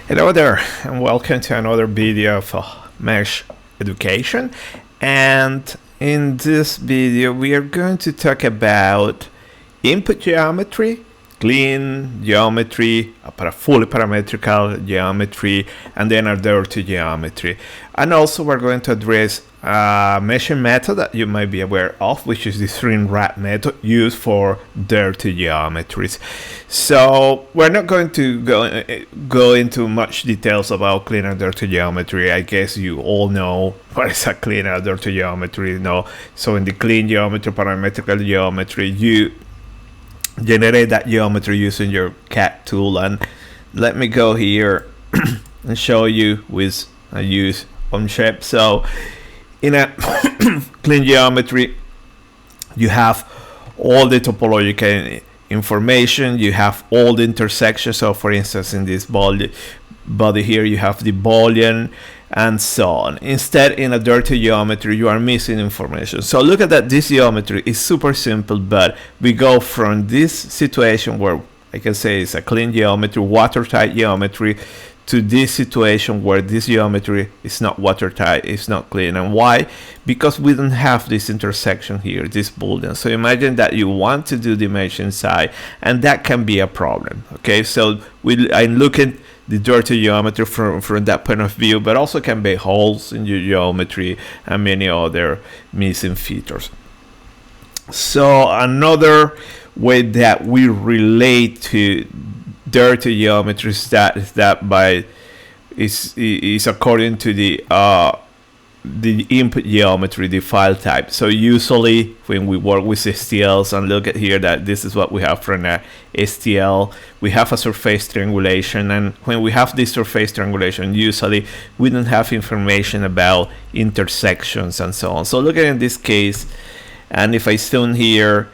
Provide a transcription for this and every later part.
Hello there, and welcome to another video of Mesh Education. And in this video we are going to talk about input geometry, clean geometry, a fully parametrical geometry, and then a dirty geometry. And also we're going to address a meshing method that you might be aware of, which is the shrink-wrap method used for dirty geometries. So we're not going to go into much details about clean and dirty geometry. I guess you all know what is a clean and dirty geometry, you know. So in the clean geometry, parametrical geometry, you generate that geometry using your CAD tool. And let me go here and show you with I use Onshape. So in a clean geometry, you have all the topological information, you have all the intersections. So for instance, in this body here, you have the Boolean and so on. Instead, in a dirty geometry, you are missing information. So look at that, this geometry is super simple, but we go from this situation where I can say it's a clean geometry, watertight geometry, to this situation where this geometry is not watertight, it's not clean. And why? Because we don't have this intersection here, this Boolean. So imagine that you want to do the mesh inside, and that can be a problem. Okay, so I'm looking the dirty geometry from that point of view, but also can be holes in your geometry and many other missing features. So another way that we relate to dirty geometries is according to the input geometry, the file type. So usually when we work with STLs, and look at here that this is what we have from a STL, we have a surface triangulation, and when we have this surface triangulation, usually we don't have information about intersections and so on. So look at in this case, and if I zoom here,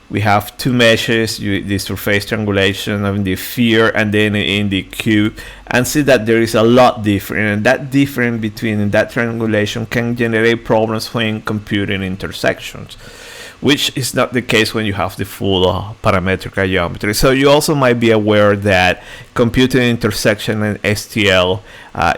we have two meshes, the surface triangulation of the sphere and then in the cube, and see that there is a lot different, and that difference between that triangulation can generate problems when computing intersections, which is not the case when you have the full parametric geometry. So you also might be aware that computing intersection in STL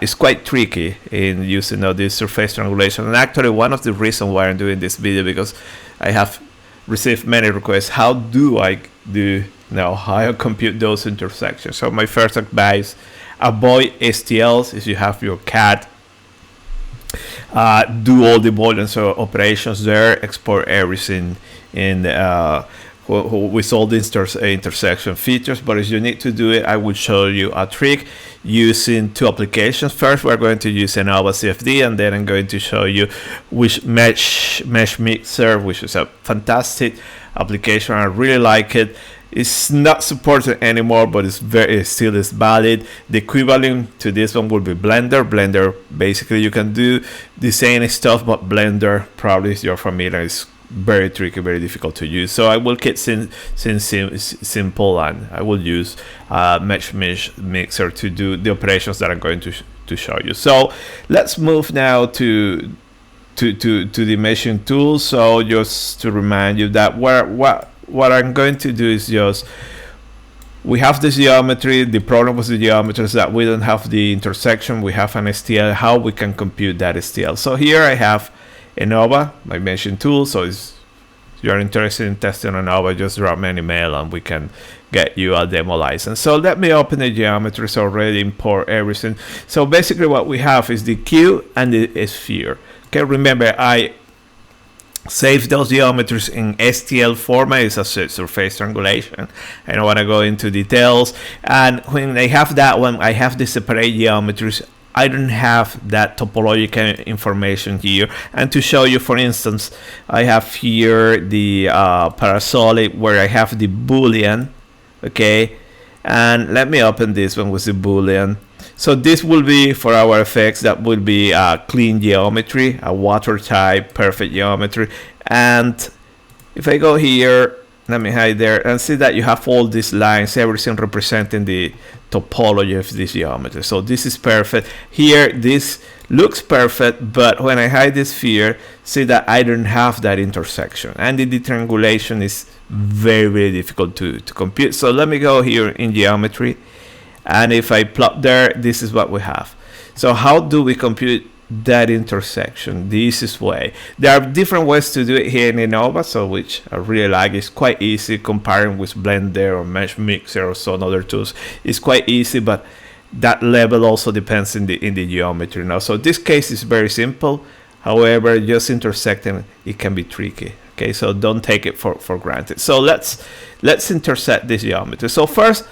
is quite tricky in using this surface triangulation. And actually one of the reasons why I'm doing this video, because I have received many requests, how do I compute those intersections? So my first advice, avoid STLs. If you have your CAD, do all the Boolean operations there, export everything in with all the intersection features. But if you need to do it, I will show you a trick using two applications. First, we're going to use EnnovaCFD, and then I'm going to show you which mesh mixer, which is a fantastic application. I really like it. It's not supported anymore, but it still is valid. The equivalent to this one would be Blender. Blender, basically you can do the same stuff, but Blender, probably if you're familiar, is very tricky, very difficult to use. So I will keep simple, and I will use mesh mixer to do the operations that I'm going to show you. So let's move now to the meshing tool. So just to remind you that what I'm going to do is just, we have this geometry. The problem with the geometry is that we don't have the intersection. We have an STL. How we can compute that STL? So here I have Ennova, my meshing tool. So if you're interested in testing Ennova, just drop me an email and we can get you a demo license. So let me open the geometries already, import everything. So basically what we have is the cube and the sphere. Okay, remember I save those geometries in STL format. It's a surface triangulation. I don't want to go into details. And when I have that one, I have the separate geometries. I don't have that topological information here. And to show you, for instance, I have here the parasolid where I have the Boolean. Okay, and let me open this one with the Boolean. So this will be, for our effects, that will be a clean geometry, a watertight, perfect geometry. And if I go here, let me hide there, and see that you have all these lines, everything representing the topology of this geometry. So this is perfect. Here, this looks perfect, but when I hide this sphere, see that I don't have that intersection, and the triangulation is very, very difficult to compute. So let me go here in geometry, and if I plot there, this is what we have. So how do we compute that intersection? This is way. There are different ways to do it here in Innova, so which I really like. It's quite easy comparing with Blender or Mesh Mixer or some other tools. It's quite easy, but that level also depends in the geometry now. So this case is very simple. However, just intersecting it can be tricky. Okay, so don't take it for granted. So let's intersect this geometry. So first,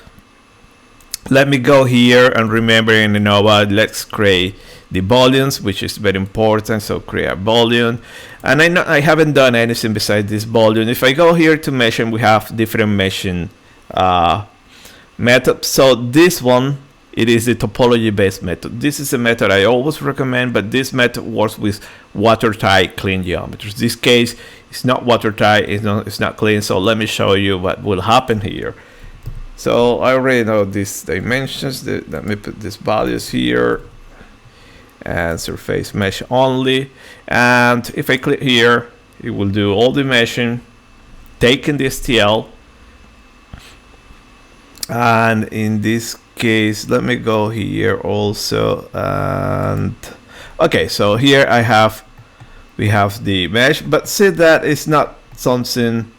let me go here and remember in Innova, let's create the volumes, which is very important. So create a volume, and I haven't done anything besides this volume. If I go here to meshing, we have different meshing methods. So this one, it is the topology-based method. This is a method I always recommend, but this method works with watertight clean geometries. This case is not watertight, it's not clean. So let me show you what will happen here. So I already know these dimensions. Let me put these values here and surface mesh only. And if I click here, it will do all the meshing, taking the STL. And in this case, let me go here also. And okay, so here we have the mesh, but see that it's not something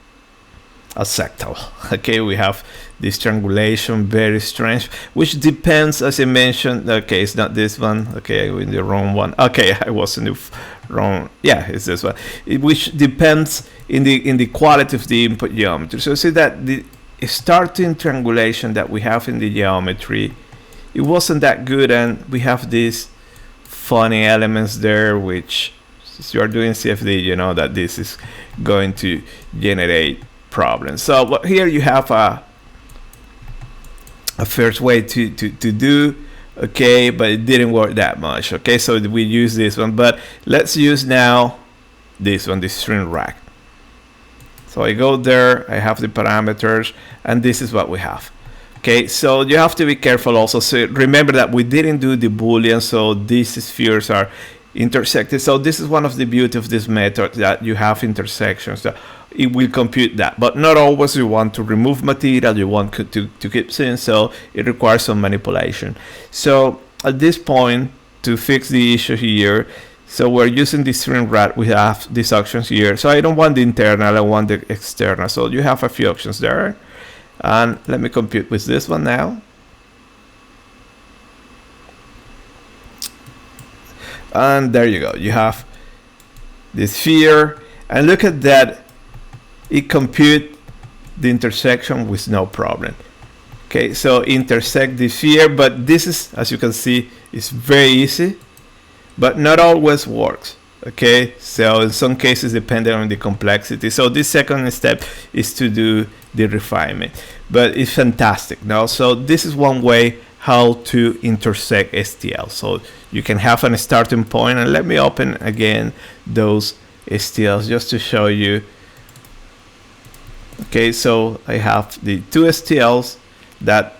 a sectal. Okay, we have this triangulation, very strange, which depends, as I mentioned. Okay, it's not this one. Okay, I'm in the wrong one. Okay, I was in the wrong. Yeah, it's this one. Which depends in the quality of the input geometry. So see that the starting triangulation that we have in the geometry, it wasn't that good, and we have these funny elements there, which if you are doing CFD, you know that this is going to generate problems. So here you have a first way to do, okay, but it didn't work that much. Okay, so we use this one, but let's use now this one, the string rack. So I go there, I have the parameters, and this is what we have. Okay, so you have to be careful also. So remember that we didn't do the Boolean, so these spheres are intersected. So this is one of the beauty of this method, that you have intersections that it will compute that, but not always. You want to remove material, you want to keep seeing, so it requires some manipulation. So at this point, to fix the issue here, so we're using the string wrap, we have these options here. So I don't want the internal, I want the external. So you have a few options there, and let me compute with this one now. And there you go, you have this sphere, and look at that, it compute the intersection with no problem. Okay, so intersect the sphere, but this is, as you can see, is very easy, but not always works. Okay, so in some cases depending on the complexity. So this second step is to do the refinement, but it's fantastic now. So this is one way how to intersect STL. So you can have a starting point, and let me open again those STLs just to show you. Okay, so I have the two STLs that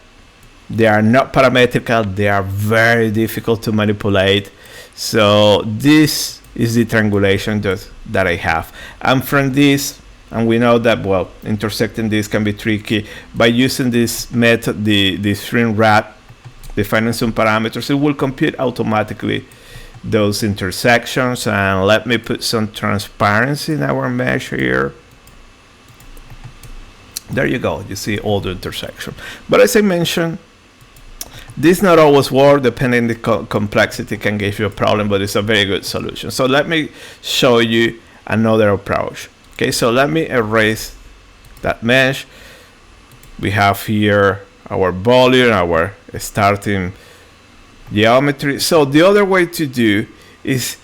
they are not parametrical, they are very difficult to manipulate. So this is the triangulation that I have, and from this, and we know that, well, intersecting this can be tricky. By using this method, the string wrap, defining some parameters, it will compute automatically those intersections. And let me put some transparency in our mesh here. There you go, you see all the intersection. But as I mentioned, this not always work, depending on the complexity can give you a problem, but it's a very good solution. So let me show you another approach. Okay, so let me erase that mesh. We have here our volume, our starting geometry. So the other way to do is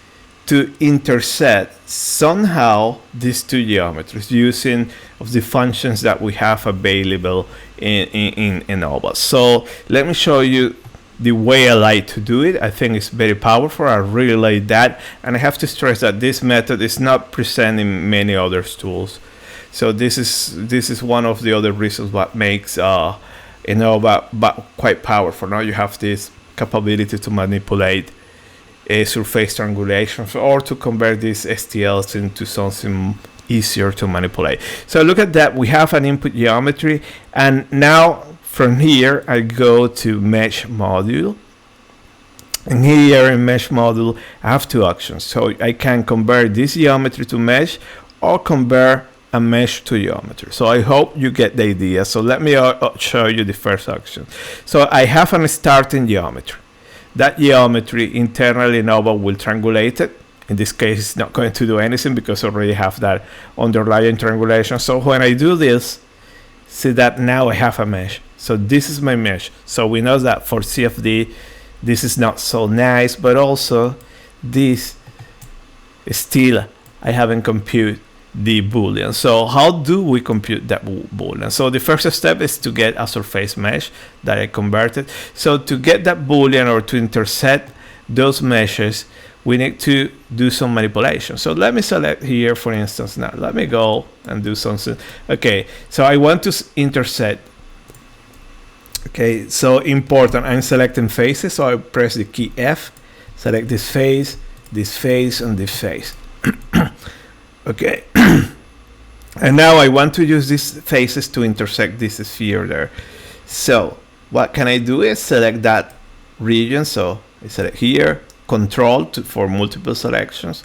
to intersect somehow these two geometries using of the functions that we have available in Innova. So let me show you the way I like to do it. I think it's very powerful. I really like that, and I have to stress that this method is not present in many other tools. So this is one of the other reasons what makes Innova but quite powerful. Now you have this capability to manipulate a surface triangulation, or to convert these STLs into something easier to manipulate. So look at that, we have an input geometry, and now From here, I go to Mesh Module. And here in Mesh Module, I have two options. So I can convert this geometry to mesh or convert a mesh to geometry. So I hope you get the idea. So let me show you the first option. So I have a starting geometry. That geometry internally Innova will triangulate it. In this case, it's not going to do anything because I already have that underlying triangulation. So when I do this, see that now I have a mesh. So this is my mesh. So we know that for CFD, this is not so nice, but also this still I haven't computed the Boolean. So how do we compute that Boolean? So the first step is to get a surface mesh that I converted. So to get that Boolean or to intersect those meshes, we need to do some manipulation. So let me select here, for instance. Now let me go and do something. Okay, so I want to intersect. Okay, so important, I'm selecting faces, so I press the key F, select this face, and this face. Okay, and now I want to use these faces to intersect this sphere there. So what can I do is select that region, so I select here, Control for multiple selections,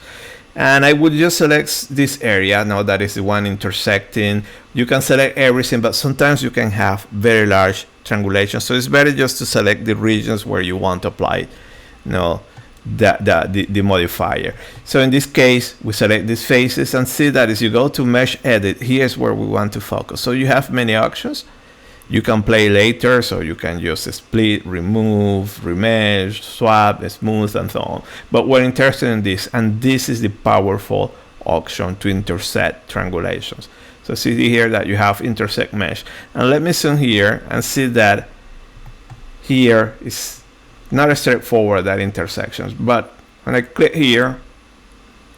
and I would just select this area. Now that is the one intersecting. You can select everything, but sometimes you can have very large triangulation, so it's better just to select the regions where you want to apply the modifier. So in this case, we select these faces and see that as you go to mesh edit, here's where we want to focus. So you have many options. You can play later, so you can just split, remove, remesh, swap, smooth, and so on. But we're interested in this, and this is the powerful option to intersect triangulations. So see here that you have intersect mesh. And let me zoom here and see that here is not a straightforward that intersections, but when I click here,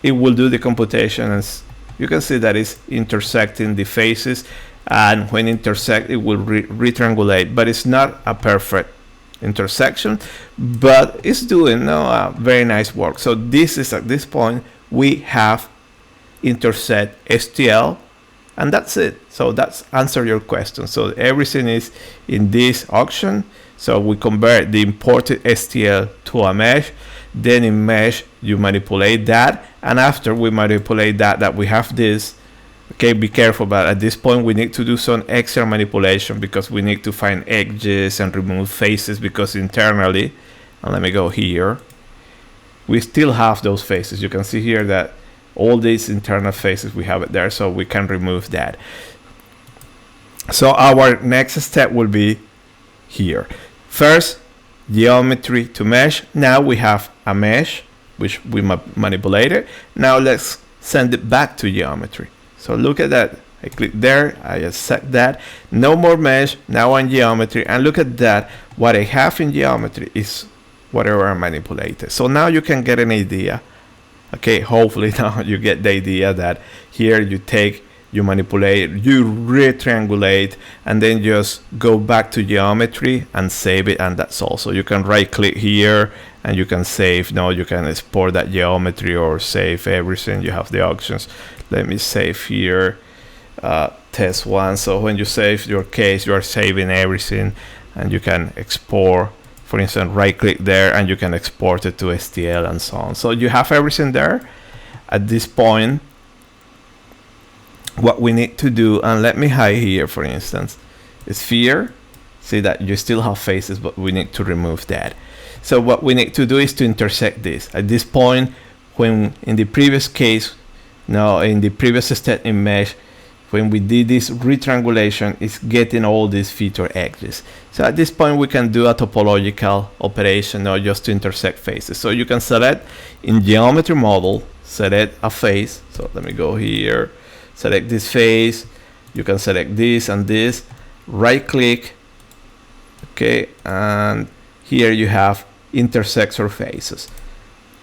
it will do the computation, and you can see that it's intersecting the faces, and when intersect, it will retriangulate, but it's not a perfect intersection, but it's doing very nice work. So this is, at this point, we have intersect STL, and that's it. So that's answer your question. So everything is in this auction. So we convert the imported STL to a mesh. Then in mesh, you manipulate that. And after we manipulate that we have this. Okay, be careful, but at this point, we need to do some extra manipulation because we need to find edges and remove faces, because internally, and let me go here, we still have those faces. You can see here that all these internal faces, we have it there, so we can remove that. So our next step will be here. First, geometry to mesh. Now we have a mesh, which we manipulated. Now let's send it back to geometry. So look at that. I click there, I accept that. No more mesh, now on geometry. And look at that. What I have in geometry is whatever I manipulated. So now you can get an idea. Okay, hopefully now you get the idea that here you take, you manipulate, you retriangulate, and then just go back to geometry and save it, and that's all. So you can right click here and you can save. Now you can export that geometry or save everything. You have the options. Let me save here test one. So when you save your case, you are saving everything, and you can export. For instance, right click there and you can export it to STL and so on. So you have everything there. At this point, what we need to do, and let me hide here, for instance, sphere. See that you still have faces, but we need to remove that. So what we need to do is to intersect this. At this point, when in the previous case, now in the previous step in mesh, when we did this retriangulation, it's getting all these feature edges. So at this point, we can do a topological operation now just to intersect faces. So you can select in geometry model, select a face. So let me go here, select this face. You can select this and this, right click. Okay, and here you have intersect surfaces.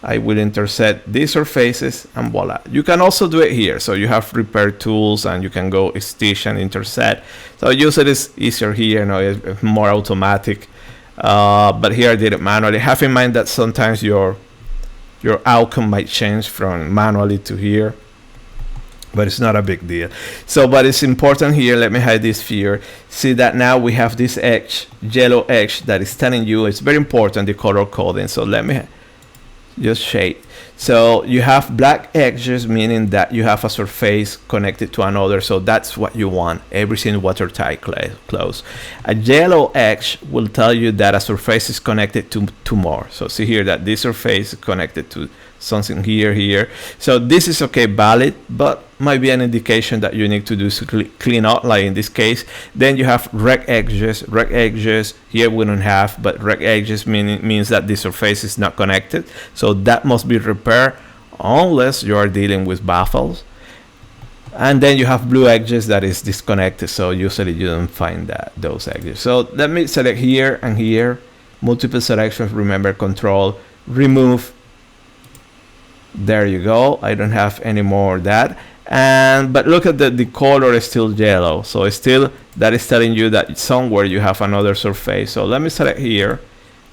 I will intersect these surfaces and voila. You can also do it here. So you have repair tools and you can go stitch and intersect. So usually it's easier here, it's more automatic. But here I did it manually. Have in mind that sometimes your outcome might change from manually to here. but it's not a big deal. So, but it's important here. Let me hide this here. See that now we have this edge, yellow edge, that is telling you it's very important, the color coding. So let me just shade. So you have black edges, meaning that you have a surface connected to another. So that's what you want. Everything watertight close. A yellow edge will tell you that a surface is connected to more. So see here that this surface is connected to something here. So this is okay, valid, but might be an indication that you need to do clean out, like in this case. Then you have rect edges. Rect edges here we don't have, but rect edges means that the surface is not connected. So that must be repaired unless you are dealing with baffles. And then you have blue edges that is disconnected. So usually you don't find those edges. So let me select here and here. Multiple selections. Remember, control, remove. There you go. I don't have any more of that. But look at the color is still yellow. So it's still, that is telling you that somewhere you have another surface. So let me select here.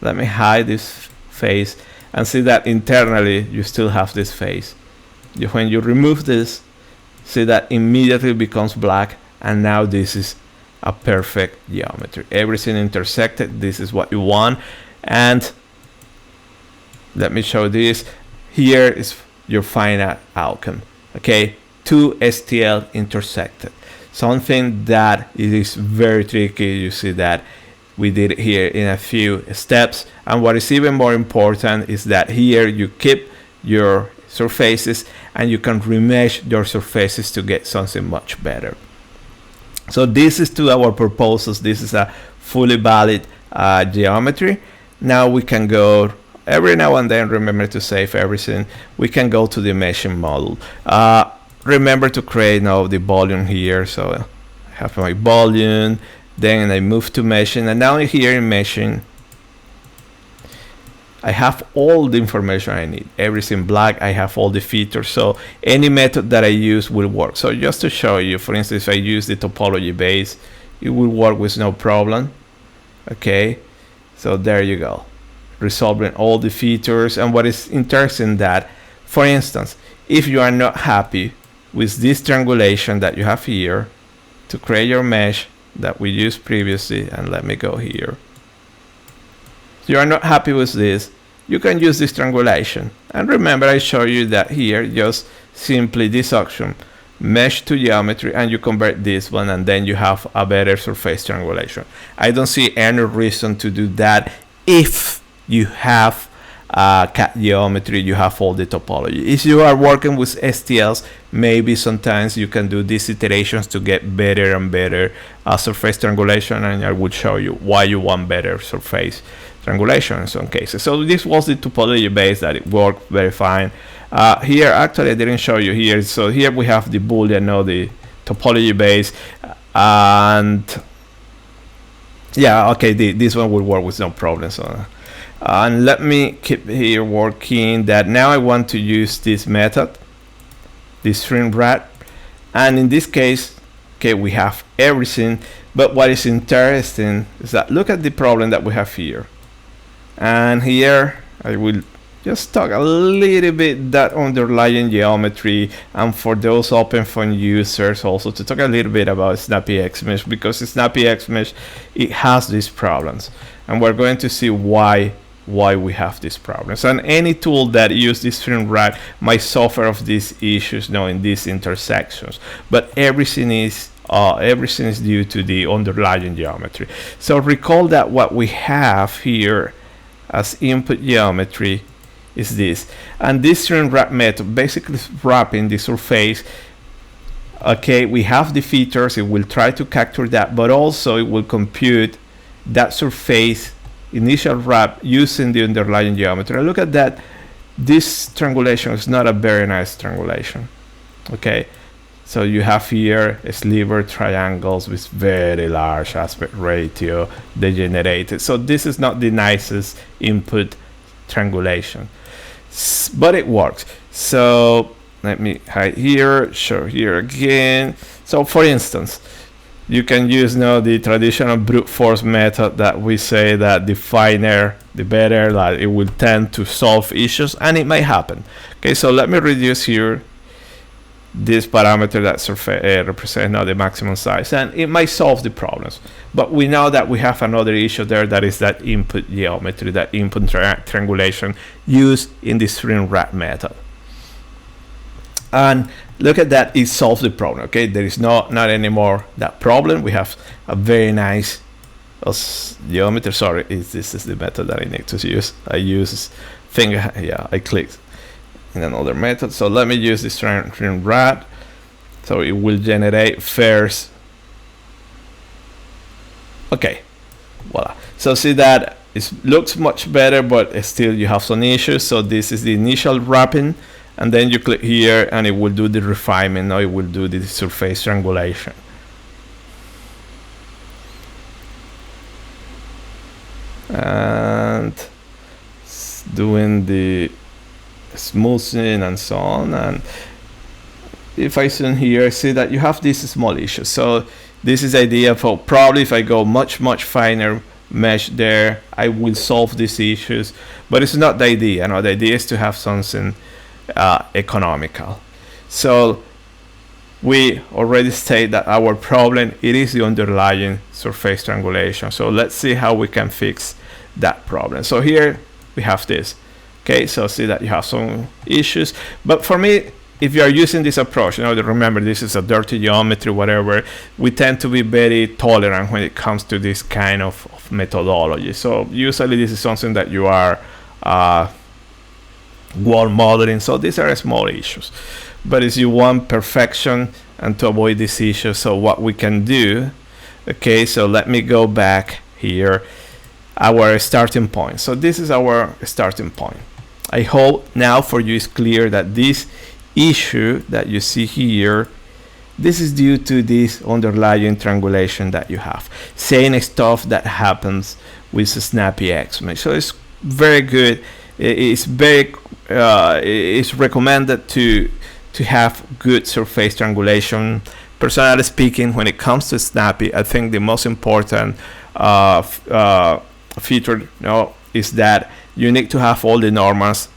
Let me hide this face and see that internally you still have this face. When you remove this, see that immediately becomes black, and now this is a perfect geometry. Everything intersected. This is what you want. And let me show this. Here is your final outcome. Okay, 2 STL intersected. Something that it is very tricky. You see that we did it here in a few steps. And what is even more important is that here you keep your surfaces and you can remesh your surfaces to get something much better. So this is to our proposals. This is a fully valid geometry. Now we can go. Every now and then, remember to save everything. We can go to the meshing model. Remember to create now the volume here. So I have my volume, then I move to meshing, and now here in meshing, I have all the information I need. Everything black, I have all the features. So any method that I use will work. So just to show you, for instance, if I use the topology-based, it will work with no problem. Okay, so there you go. Resolving all the features. And what is interesting that, for instance, if you are not happy with this triangulation that you have here to create your mesh that we used previously, and let me go here. If you are not happy with this, you can use this triangulation. And remember, I show you that here, just simply this option, mesh to geometry, and you convert this one, and then you have a better surface triangulation. I don't see any reason to do that if you have CAD geometry, you have all the topology. If you are working with STLs, maybe sometimes you can do these iterations to get better and better surface triangulation, and I will show you why you want better surface triangulation in some cases. So this was the topology base that it worked very fine. Here, actually I didn't show you here. So here we have the Boolean, now the topology base, and yeah, okay, this one will work with no problem. So and let me keep here working that. Now I want to use this method, this shrinkwrap, and in this case, okay, we have everything. But what is interesting is that look at the problem that we have here. And here I will just talk a little bit that underlying geometry, and for those OpenFOAM users also to talk a little bit about snappyHexMesh, because snappyHexMesh, it has these problems, and we're going to see why we have these problems. And any tool that uses this shrinkwrap might suffer of these issues now in these intersections, but everything is due to the underlying geometry. So recall that what we have here as input geometry is this, and this shrinkwrap method basically is wrapping the surface. Okay, we have the features, it will try to capture that, but also it will compute that surface initial wrap using the underlying geometry. And look at that, this triangulation is not a very nice triangulation. Okay, so you have here sliver triangles with very large aspect ratio degenerated. So this is not the nicest input triangulation, but it works. So let me hide here, show here again. So for instance, you can use now the traditional brute force method that we say that the finer the better, like it will tend to solve issues, and it may happen. Okay, so let me reduce here this parameter that represents now the maximum size, and it might solve the problems. But we know that we have another issue there, that is that input geometry, that input triangulation used in the shrinkwrap method. And look at that, it solves the problem. Okay, there is not anymore that problem. We have a very nice geometry. Sorry, this is the method that I need to use. I use finger, yeah, I clicked in another method. So let me use this shrinkwrap. So it will generate first. Okay, voila. So see that it looks much better, but still you have some issues. So this is the initial wrapping, and then you click here and it will do the refinement. Now it will do the surface triangulation. And doing the smoothing and so on. And if I zoom here, see that you have this small issue. So this is the idea for probably if I go much finer mesh there, I will solve these issues. But it's not the idea. No, the idea is to have something economical. So we already state that our problem, it is the underlying surface triangulation. So let's see how we can fix that problem. So here we have this. Okay, so see that you have some issues, but for me, if you are using this approach, you know, remember this is a dirty geometry, whatever, we tend to be very tolerant when it comes to this kind of methodology. So usually this is something that you are wall modeling, so these are small issues. But if you want perfection and to avoid these issues, so what we can do, okay, so let me go back here, our starting point. So this is our starting point. I hope now for you it's clear that this issue that you see here, this is due to this underlying triangulation that you have. Same stuff that happens with snappyHexMesh. So it's very good. It's very it's recommended to have good surface triangulation. Personally speaking, when it comes to Snappy, I think the most important feature, you know, is that you need to have all the normals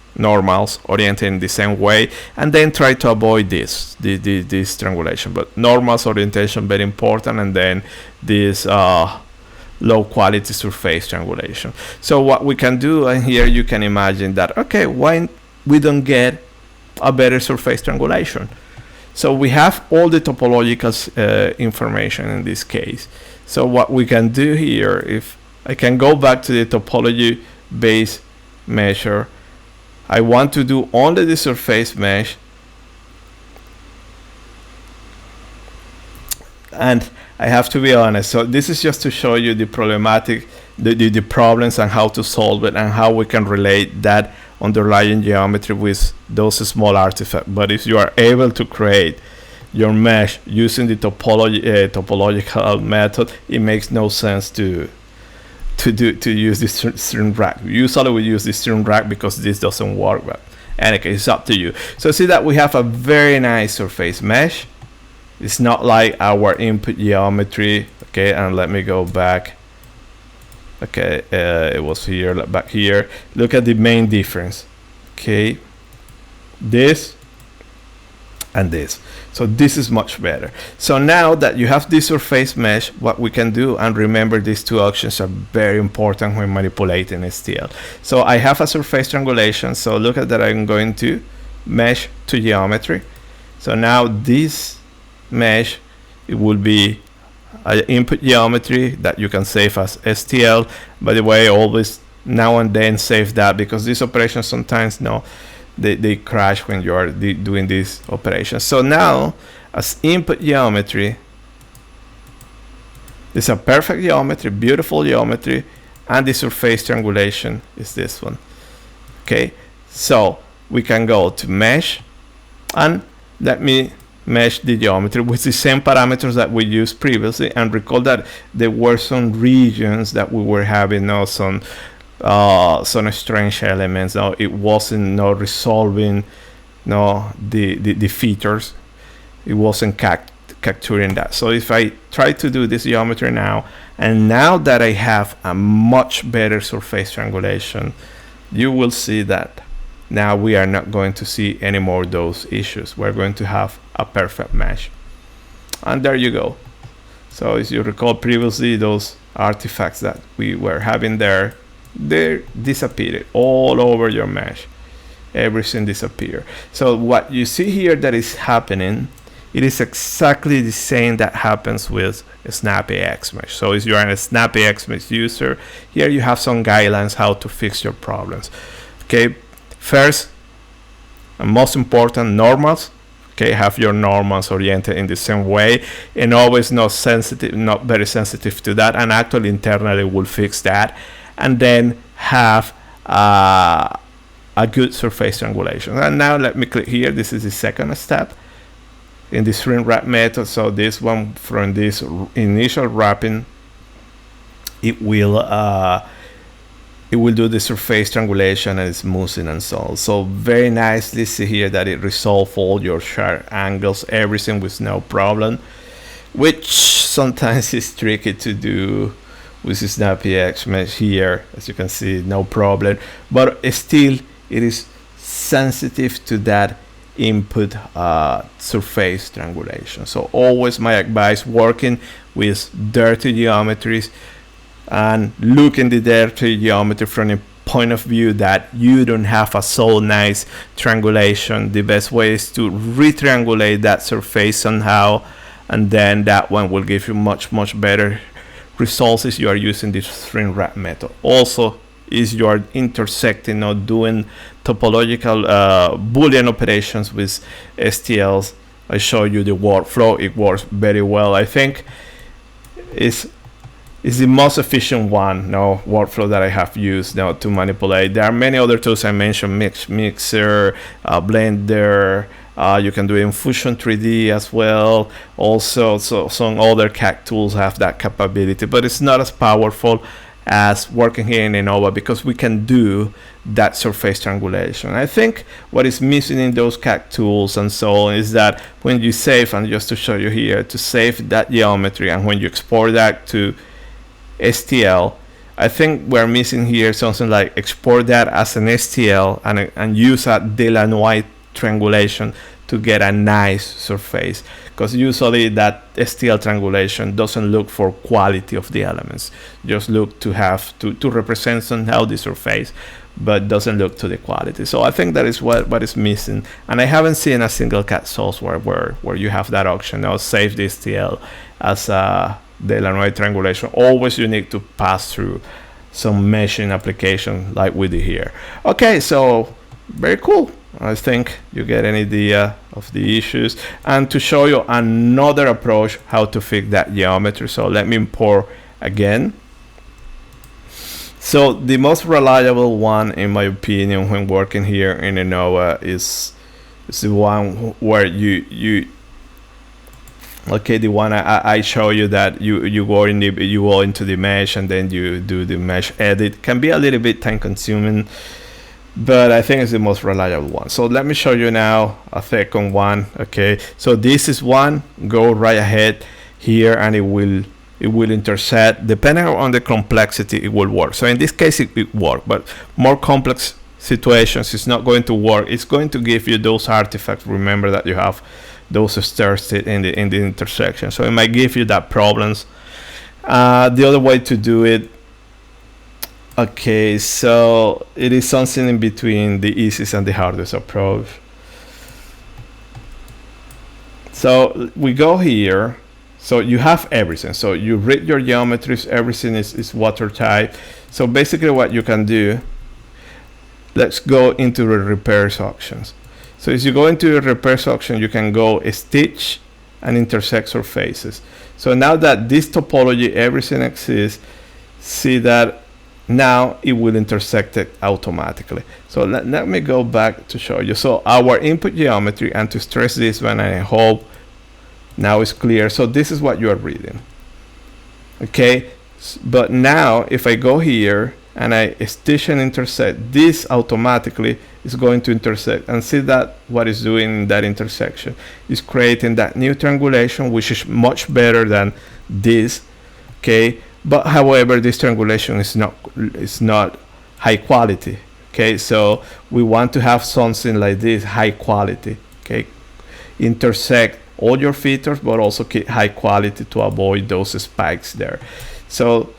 oriented in the same way, and then try to avoid this triangulation. But normals orientation very important, and then this low quality surface triangulation. So what we can do, and here you can imagine that, okay, why we don't get a better surface triangulation? So we have all the topological information in this case. So what we can do here, if I can go back to the topology-based measure, I want to do only the surface mesh, and I have to be honest, so this is just to show you the problematic, the problems and how to solve it, and how we can relate that underlying geometry with those small artifacts. But if you are able to create your mesh using the topological method, it makes no sense to use this shrinkwrap. Usually we use this shrinkwrap because this doesn't work, but anyway, it's up to you. So see that we have a very nice surface mesh. It's not like our input geometry. Okay, and let me go back. Okay, it was here, back here. Look at the main difference. Okay, this and this. So this is much better. So now that you have this surface mesh, what we can do, and remember these two options are very important when manipulating STL. So I have a surface triangulation. So look at that, I'm going to mesh to geometry. So now this mesh, it will be an input geometry that you can save as STL. By the way, always now and then save that, because these operations sometimes they crash when you are doing these operations. So now as input geometry, this is a perfect geometry, beautiful geometry, and the surface triangulation is this one. Okay, so we can go to mesh, and let me mesh the geometry with the same parameters that we used previously. And recall that there were some regions that we were having some strange elements. Now it wasn't resolving the features. It wasn't capturing that. So if I try to do this geometry now, and now that I have a much better surface triangulation, you will see that now we are not going to see any more of those issues. We're going to have a perfect mesh. And there you go. So as you recall previously, those artifacts that we were having there, they disappeared all over your mesh. Everything disappeared. So what you see here that is happening, it is exactly the same that happens with snappyHexMesh. So if you are a snappyHexMesh user, here you have some guidelines how to fix your problems. Okay, first and most important, normals. Okay, have your normals oriented in the same way, and always not very sensitive to that, and actually internally will fix that. And then have a good surface triangulation. And now let me click here. This is the second step in the shrink wrap method. So this one, from this initial wrapping, it will do the surface triangulation and smoothing and so on. So very nicely, see here that it resolves all your sharp angles, everything with no problem, which sometimes is tricky to do with the snappyHexMesh here. As you can see, no problem, but still it is sensitive to that input surface triangulation. So always my advice, working with dirty geometries and looking the dirty geometry from a point of view that you don't have a so nice triangulation. The best way is to retriangulate that surface somehow, and then that one will give you much better results if you are using this shrink wrap method. Also, is you are intersecting or doing topological Boolean operations with STLs. I show you the workflow. It works very well. I think is the most efficient workflow that I have used now to manipulate. There are many other tools I mentioned, Mixer, Blender. You can do it in Fusion 3D as well. Also, so some other CAD tools have that capability, but it's not as powerful as working here in Ennova, because we can do that surface triangulation. I think what is missing in those CAD tools and so on is that when you save, and just to show you here, to save that geometry, and when you export that to STL, I think we're missing here something like export that as an STL and use a Delanois triangulation to get a nice surface, because usually that STL triangulation doesn't look for quality of the elements, just look to have to represent somehow the surface, but doesn't look to the quality. So I think that is what is missing, and I haven't seen a single CAD software where you have that option. Now save the STL as a Delanois triangulation. Always you need to pass through some meshing application like we did here. Okay, so very cool. I think you get an idea of the issues, and to show you another approach how to fix that geometry. So let me import again. So the most reliable one, in my opinion, when working here in Ennova is the one where you okay, the one I show you that you go into the mesh and then you do the mesh edit. Can be a little bit time consuming, but I think it's the most reliable one. So let me show you now a second one. Okay, so this is one. Go right ahead here, and it will intersect. Depending on the complexity, it will work. So in this case, it worked, but more complex situations, it's not going to work. It's going to give you those artifacts. Remember that you have those stairs in the intersection, so it might give you that problems. The other way to do it, okay, so it is something in between the easiest and the hardest approach. So we go here, so you have everything. So you read your geometries, everything is watertight. So basically what you can do, let's go into the repairs options. So as you go into the repairs option, you can go stitch and intersect surfaces. So now that this topology, everything exists, see that now it will intersect it automatically. So let me go back to show you. So our input geometry, and to stress this one, I hope now it's clear. So this is what you are reading. Okay, but now if I go here and I stitch and intersect, this automatically is going to intersect, and see that what it's doing in that intersection is creating that new triangulation, which is much better than this. Okay, but however, this triangulation is not high quality. Okay, so we want to have something like this, high quality. Okay, intersect all your features, but also keep high quality to avoid those spikes there. So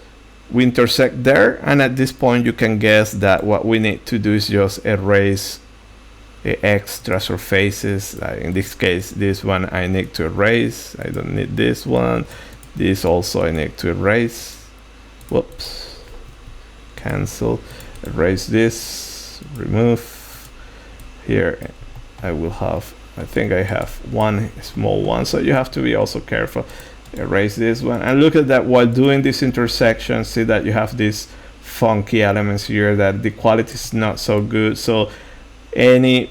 we intersect there, and at this point you can guess that what we need to do is just erase the extra surfaces. In this case, this one I need to erase. I don't need this one. This also I need to erase. Whoops. Cancel. Erase this. Remove. Here I will have, I think I have one small one, so you have to be also careful. Erase this one, and look at that. While doing this intersection, see that you have these funky elements here that the quality is not so good. So any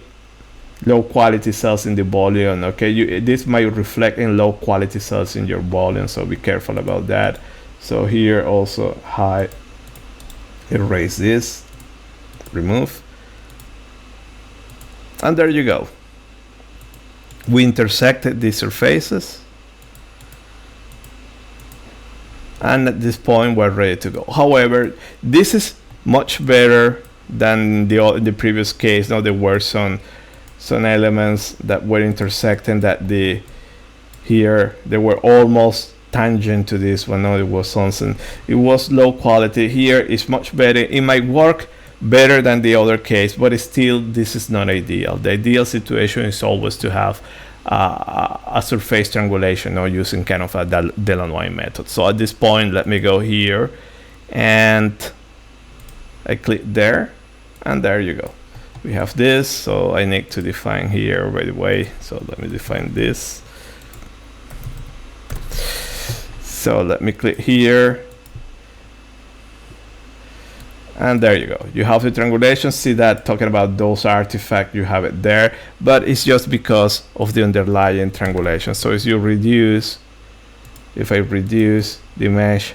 low quality cells in the Boolean, okay, this might reflect in low quality cells in your Boolean, so be careful about that. So here also hide, erase this, remove, and there you go. We intersected these surfaces, and at this point we're ready to go. However, this is much better than the previous case. Now there were some elements that were intersecting that here they were almost tangent to this one. Now it was something, it was low quality. Here it's much better. It might work better than the other case, but still this is not ideal. The ideal situation is always to have a surface triangulation or using kind of a Delanois method. So at this point, let me go here and I click there, and there you go. We have this, so I need to define here by the way. So let me define this. So let me click here, and there you go. You have the triangulation. See that, talking about those artifacts, you have it there, but it's just because of the underlying triangulation. So as you reduce, if I reduce the mesh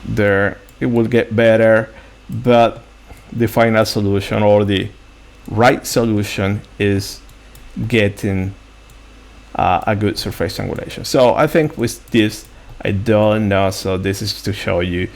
there, it will get better, but the final solution or the right solution is getting a good surface triangulation. So I think with this, I don't know. So this is to show you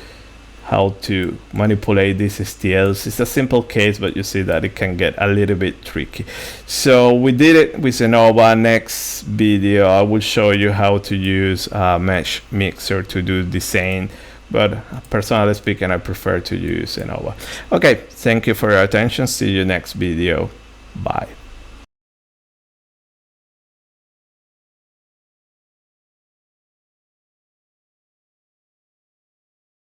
how to manipulate these STLs. It's a simple case, but you see that it can get a little bit tricky. So we did it with Ennova. Next video, I will show you how to use a mesh mixer to do design. But personally speaking, I prefer to use Ennova. Okay, thank you for your attention. See you next video. Bye.